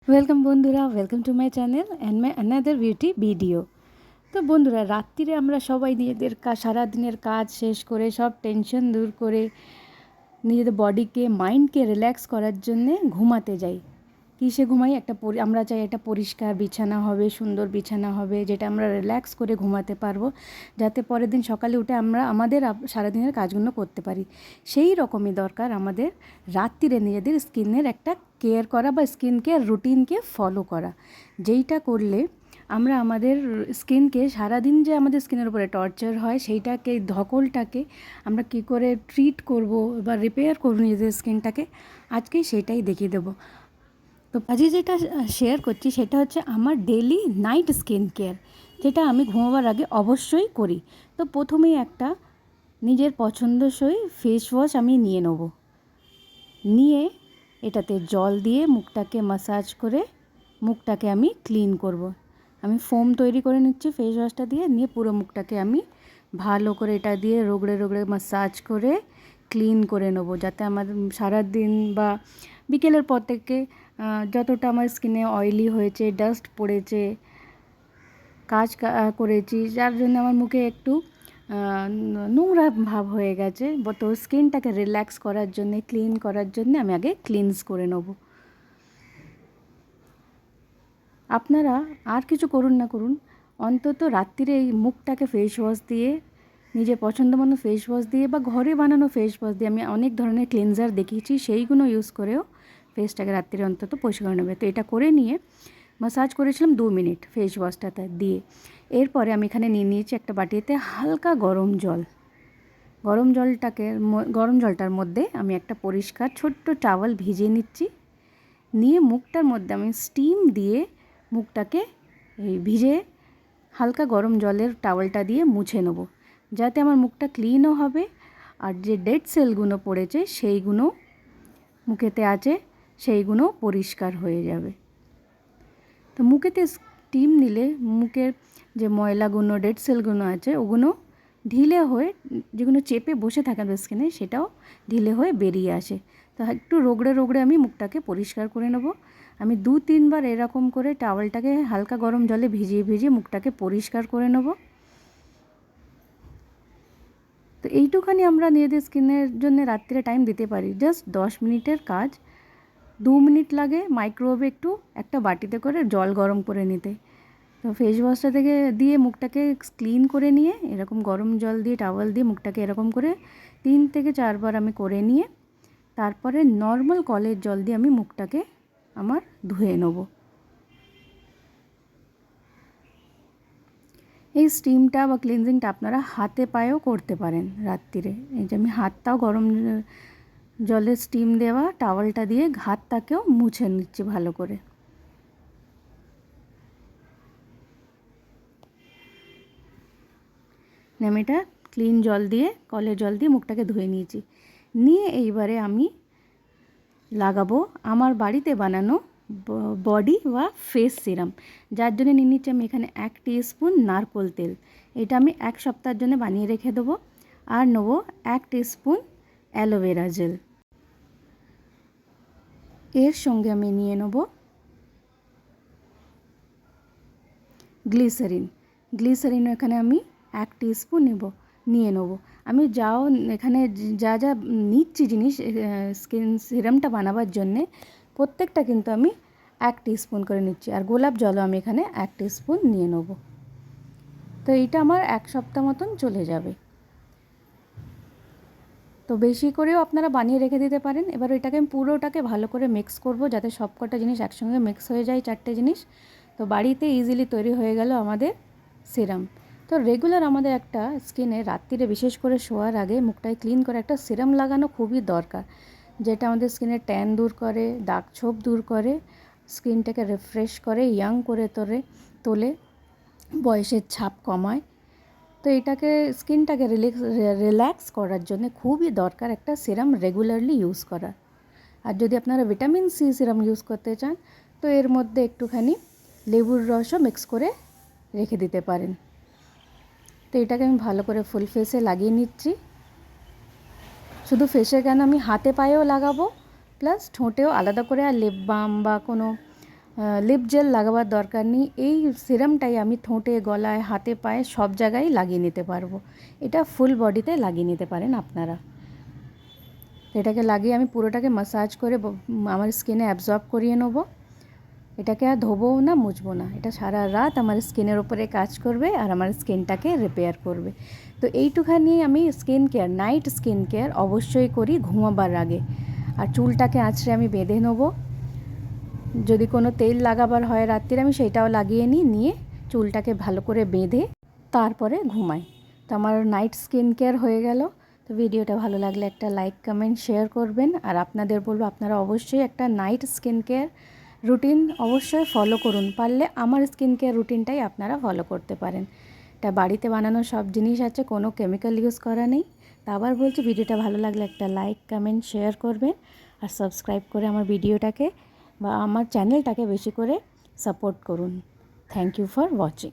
Welcome বন্ধুরা, welcome to my channel and my another beauty video. তো বন্ধুরা, রাত্রিরে আমরা সবাই নিজেদের সারাদিনের কাজ শেষ করে সব টেনশন দূর করে নিজেদের বডিকে মাইন্ডকে রিল্যাক্স করার জন্যে ঘুমাতে যাই। কিসে ঘুমাই? আমরা চাই একটা পরিষ্কার বিছানা হবে, সুন্দর বিছানা হবে, যেটা আমরা রিল্যাক্স করে ঘুমাতে পারবো, যাতে পরের দিন সকালে উঠে আমরা আমাদের সারাদিনের কাজগুলো করতে পারি। সেই রকমই দরকার আমাদের রাত্রিরে নিজেদের স্কিনের একটা কেয়ার করা বা স্কিন কেয়ার রুটিনকে ফলো করা, যেইটা করলে আমরা আমাদের স্কিনকে সারাদিন যে আমাদের স্কিনের উপরে টর্চার হয় সেইটাকে, ধকলটাকে আমরা কী করে ট্রিট করব বা রিপেয়ার করব নিজেদের স্কিনটাকে, আজকে সেটাই দেখিয়ে দেবো। তো আজকে যেটা শেয়ার করছি সেটা হচ্ছে আমার ডেলি নাইট স্কিন কেয়ার, যেটা আমি ঘুমাবার আগে অবশ্যই করি। তো প্রথমেই একটা নিজের পছন্দসই ফেস ওয়াশ আমি নিয়ে নেব। নিয়ে এটাতে জল দিয়ে মুখটাকে ম্যাসাজ করে মুখটাকে আমি ক্লিন করব। আমি ফোম তৈরি করে নিচ্ছি ফেস ওয়াশটা দিয়ে, নিয়ে পুরো মুখটাকে আমি ভালো করে এটা দিয়ে রগড়ে রগড়ে ম্যাসাজ করে ক্লিন করে নেব, যাতে আমার সারাদিন বা বিকেলের পর থেকে যতটা আমার স্কিনে অয়েলি হয়েছে, ডাস্ট পড়েছে, কাজ করেছি, যার জন্য আমার মুখে একটু নোংরা ভাব হয়ে গেছে, তো স্কিনটাকে রিল্যাক্স করার জন্যে, ক্লিন করার জন্যে আমি আগে ক্লিনস করে নেব। আপনারা আর কিছু করুন না করুন, অন্তত রাত্রিরে এই মুখটাকে ফেস ওয়াশ দিয়ে, নিজের পছন্দ মতো ফেস ওয়াশ দিয়ে বা ঘরে বানানো ফেস ওয়াশ দিয়ে, আমি অনেক ধরনের ক্লিনজার দেখিয়েছি, সেইগুলো ইউজ করেও ফেসটাকে রাত্রিরে অন্তত পরিষ্কার করে নেবে। তো এটা করে নিয়ে ম্যাসাজ করেছিলাম 2 মিনিট ফেস ওয়াশটাতে দিয়ে। এরপরে আমি এখানে নিয়ে নিয়েছি একটা বাটিতে হালকা গরম জল। গরম জলটার মধ্যে আমি একটা পরিষ্কার ছোট্ট টাওয়াল ভিজিয়ে নিচ্ছি। নিয়ে মুখটার মধ্যে আমি স্টিম দিয়ে মুখটাকে ভিজে হালকা গরম জলের টাওয়ালটা দিয়ে মুছে নেব, যাতে আমার মুখটা ক্লিনও হবে আর যে ডেড সেলগুলো পড়েছে সেইগুলো মুখেতে আছে সেইগুলো পরিষ্কার হয়ে যাবে। তো মুখেতে স্টিম নিলে মুখের যে ময়লাগুলো, ডেড সেলগুলো আছে, ওগুলো ঢিলে হয়ে, যেগুলো চেপে বসে থাকে স্কিনে, সেটাও ঢিলে হয়ে বেরিয়ে আসে। তো একটু রগড়ে রগড়ে আমি মুখটাকে পরিষ্কার করে নেব। আমি 2-3 বার এরকম করে টাওয়ালটাকে হালকা গরম জলে ভিজিয়ে ভিজিয়ে মুখটাকে পরিষ্কার করে নেব। তো এইটুখানি আমরা নিজেদের স্কিনের জন্য রাত্রে টাইম দিতে পারি, জাস্ট 10 মিনিটের কাজ। 2 মিনিট লাগে মাইক্রোওয়েভে একটু একটা বাটিতে করে জল গরম করে নিতে। তো ফেস ওয়াশটা থেকে দিয়ে মুখটাকে ক্লিন করে নিয়ে এরকম গরম জল দিয়ে টাওয়াল দিয়ে মুখটাকে এরকম করে 3 থেকে 4 বার আমি করে নিয়ে তারপরে নর্মাল কলের জল দিয়ে আমি মুখটাকে আমার ধুয়ে নেব। এই স্টিমটা বা ক্লিনজিংটা আপনারা হাতে পায়েও করতে পারেন রাত্রিরে। এই যে আমি হাতটাও গরম জলের স্টিম দেওয়া টাওয়ালটা দিয়ে হাতটাকেও মুছে নিচ্ছি ভালো করে। আমি এটা ক্লিন জল দিয়ে, কলের জল দিয়ে মুখটাকে ধুয়ে নিয়েছি। নিয়ে এইবারে আমি লাগাবো আমার বাড়িতে বানানো বডি বা ফেস সিরাম, যার জন্য নিয়ে নিচ্ছি আমি এখানে 1 টিস্পুন নারকোল তেল। এটা আমি 1 সপ্তাহের জন্য বানিয়ে রেখে দেবো। আর নেবো 1 টিস্পুন অ্যালোভেরা জেল। এর সঙ্গে আমি নিয়ে নেব গ্লিসারিন এখানে আমি 1 টিস্পুন নিয়ে নেব। আমি এখানে যা যা নিচ্ছি জিনিস স্কিন সিরামটা বানাবার জন্যে, প্রত্যেকটা কিন্তু আমি 1 টিস্পুন করে নিচ্ছি। আর গোলাপ জলও আমি এখানে 1 টিস্পুন নিয়ে নেব। তো এইটা আমার 1 সপ্তাহ মতন চলে যাবে। তো বেশি করেও আপনারা বানিয়ে রেখে দিতে পারেন। এবার এটাকে আমি পুরোটাকে ভালো করে মিক্স করব, যাতে সবকটা জিনিস একসঙ্গে মিক্স হয়ে যায়, 4টে জিনিস। তো বাড়িতে ইজিলি তৈরি হয়ে গেল আমাদের সিরাম। তো রেগুলার আমাদের একটা স্কিনে রাত্রিরে, বিশেষ করে শোয়ার আগে মুখটায় ক্লিন করে একটা সিরাম লাগানো খুবই দরকার, যেটা আমাদের স্কিনের ট্যান দূর করে, দাগ ছোপ দূর করে, স্কিনটাকে রিফ্রেশ করে, ইয়াং করে তোলে, বয়সের ছাপ কমায়। তো এটাকে স্কিনটাকে রিল্যাক্স করার জন্য খুবই দরকার একটা সিরাম রেগুলারলি ইউজ করা। আর যদি আপনারা ভিটামিন সি সিরাম ইউজ করতে চান, তো এর মধ্যে একটুখানি লেবুর রসও মিক্স করে রেখে দিতে পারেন। তো এটাকে আমি ভালো করে ফুল ফেসে লাগিয়ে নিচ্ছি। শুধু ফেসে কেন, আমি হাতে পায়েও লাগাবো, প্লাস ঠোঁটেও আলাদা করে। আর লিপ বাম বা কোনো লিপ জেল লাগাবার দরকার নেই। এই সিরামটাই আমি ঠোঁটে, গলায়, হাতে, পায়ে সব জায়গায় লাগিয়ে নিতে পারবো। এটা ফুল বডিতে লাগিয়ে নিতে পারেন আপনারা। এটাকে লাগিয়ে আমি পুরোটাকে ম্যাসাজ করে আমার স্কিনে অ্যাবজর্ব করিয়ে নেবো। এটাকে আর ধোবও না, মুছবো না। এটা সারা রাত আমার স্কিনের ওপরে কাজ করবে আর আমার স্কিনটাকে রিপেয়ার করবে। তো এইটুখানি আমি skin care, night skin care অবশ্যই করি ঘুমাবার আগে। আর চুলটাকে আঁচড়ে আমি বেঁধে নেবো। যদি কোনো তেল লাগাবার হয় রাত্রিরে আমি সেটাও লাগিয়ে নিয়ে চুলটাকে ভালো করে বেঁধে তারপরে ঘুমাই। তো আমার নাইট স্কিন কেয়ার হয়ে গেল। তো ভিডিওটা ভালো লাগলে একটা লাইক, কমেন্ট, শেয়ার করবেন। আর আপনাদের বলবো আপনারা অবশ্যই একটা নাইট স্কিন কেয়ার রুটিন অবশ্যই ফলো করুন। পারলে আমার স্কিন কেয়ার রুটিনটাই আপনারা ফলো করতে পারেন। এটা বাড়িতে বানানো সব জিনিস আছে, কোনো কেমিক্যাল ইউজ করা নেই। তা আবার বলছি, ভিডিওটা ভালো লাগলে একটা লাইক, কমেন্ট, শেয়ার করবেন। আর সাবস্ক্রাইব করে আমার ভিডিওটাকে বা আমার চ্যানেলটাকে বেশি করে সাপোর্ট করুন। Thank you for watching.